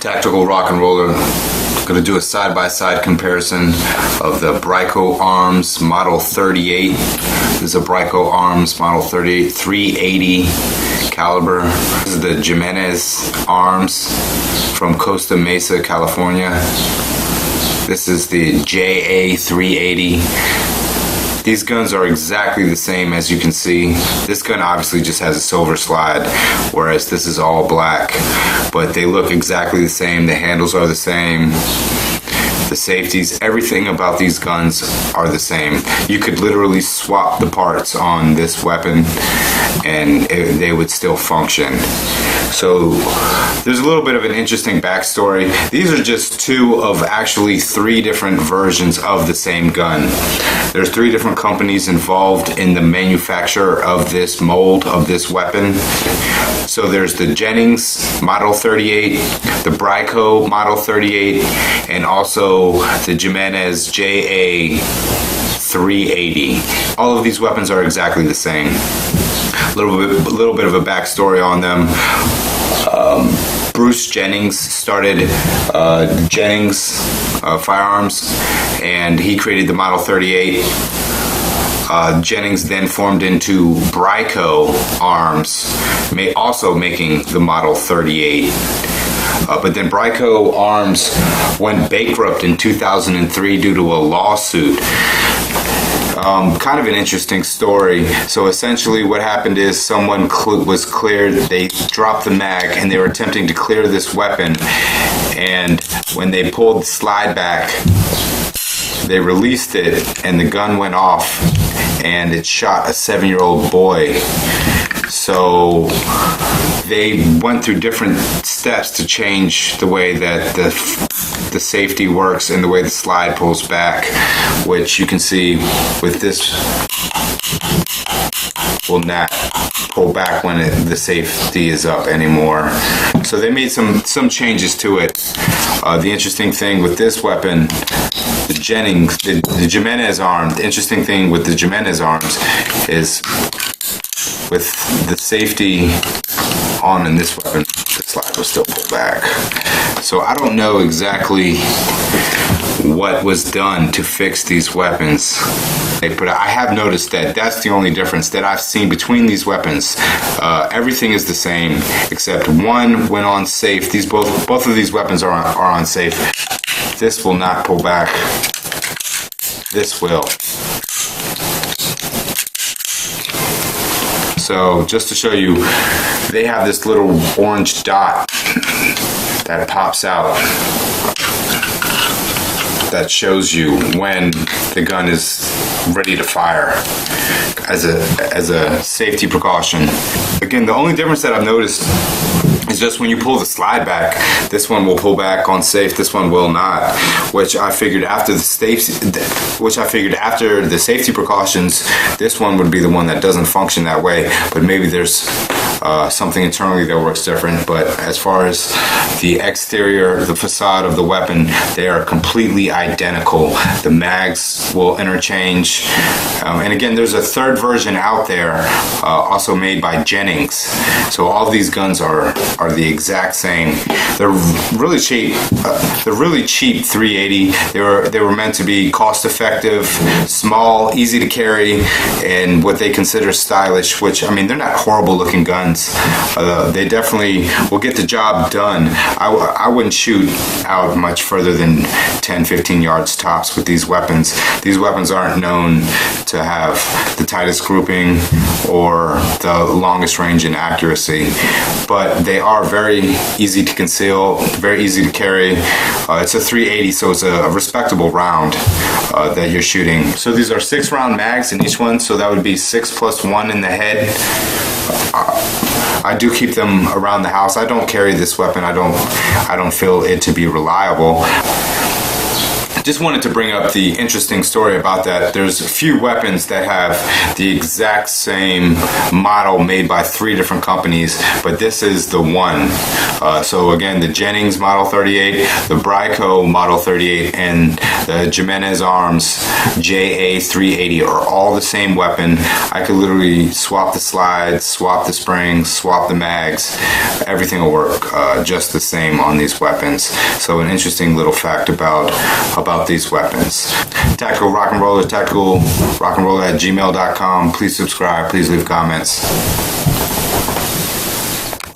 Tactical rock and roller. Going to do a side-by-side comparison of the Bryco Arms Model 38. This is a Bryco Arms Model 38 380 caliber. This is the Jimenez Arms from Costa Mesa, California. This is the JA380. These guns are exactly the same, as you can see. This gun obviously just has a silver slide, whereas this is all black. But they look exactly the same. The handles are the same. The safeties, everything about these guns are the same. You could literally swap the parts on this weapon and they would still function. So there's a little bit of an interesting backstory. These are just two of actually three different versions of the same gun. There's three different companies involved in the manufacture of this mold of this weapon. So there's the Jennings Model 38, the Bryco Model 38, and also the Jimenez JA380. All of these weapons are exactly the same. A little bit of a backstory on them. Bruce Jennings started Jennings Firearms, and he created the Model 38. Jennings then formed into Bryco Arms, also making the Model 38. But then Bryco Arms went bankrupt in 2003 due to a lawsuit. Kind of an interesting story. So essentially what happened is someone was cleared, they dropped the mag and they were attempting to clear this weapon, and when they pulled the slide back, they released it and the gun went off and it shot a 7-year-old boy. So they went through different steps to change the way that the safety works and the way the slide pulls back, which you can see with this will not pull back when the safety is up anymore. So they made some changes to it. The interesting thing with this weapon, the Jennings, the Jimenez arm, the interesting thing with the Jimenez arms is with the safety on in this weapon, the slide will still pull back. So I don't know exactly what was done to fix these weapons, but I have noticed that that's the only difference that I've seen between these weapons. Everything is the same except one went on safe. Both of these weapons are on safe. This will not pull back. This will. So just to show you, they have this little orange dot that pops out that shows you when the gun is ready to fire as a safety precaution. Again, the only difference that I've noticed is just when you pull the slide back, this one will pull back on safe, this one will not, which I figured after the safety precautions, this one would be the one that doesn't function that way, but maybe there's something internally that works different. But as far as the exterior, the facade of the weapon, they are completely identical. The mags will interchange, and again, there's a third version out there, also made by Jennings. So all of these guns are the exact same. They're really cheap. They're really cheap 380. They were meant to be cost effective, small, easy to carry, and what they consider stylish, which, I mean, they're not horrible looking guns. They definitely will get the job done. I wouldn't shoot out much further than 10-15 yards tops with these weapons. These weapons aren't known to have the tightest grouping or the longest range in accuracy, but they are very easy to conceal, very easy to carry. It's a 380, so it's a respectable round that you're shooting. So these are 6-round mags in each one, so that would be 6 + 1 in the head. I do keep them around the house. I don't carry this weapon. I don't feel it to be reliable. Just wanted to bring up the interesting story about that. There's a few weapons that have the exact same model made by 3 different companies, but this is the one. So again, the Jennings Model 38, the Bryco Model 38, and the Jimenez Arms JA380 are all the same weapon. I could literally swap the slides, swap the springs, swap the mags. Everything will work just the same on these weapons. So an interesting little fact about these weapons. Tactical RockNRolla, tactical RockNRolla at gmail.com. Please subscribe. Please leave comments.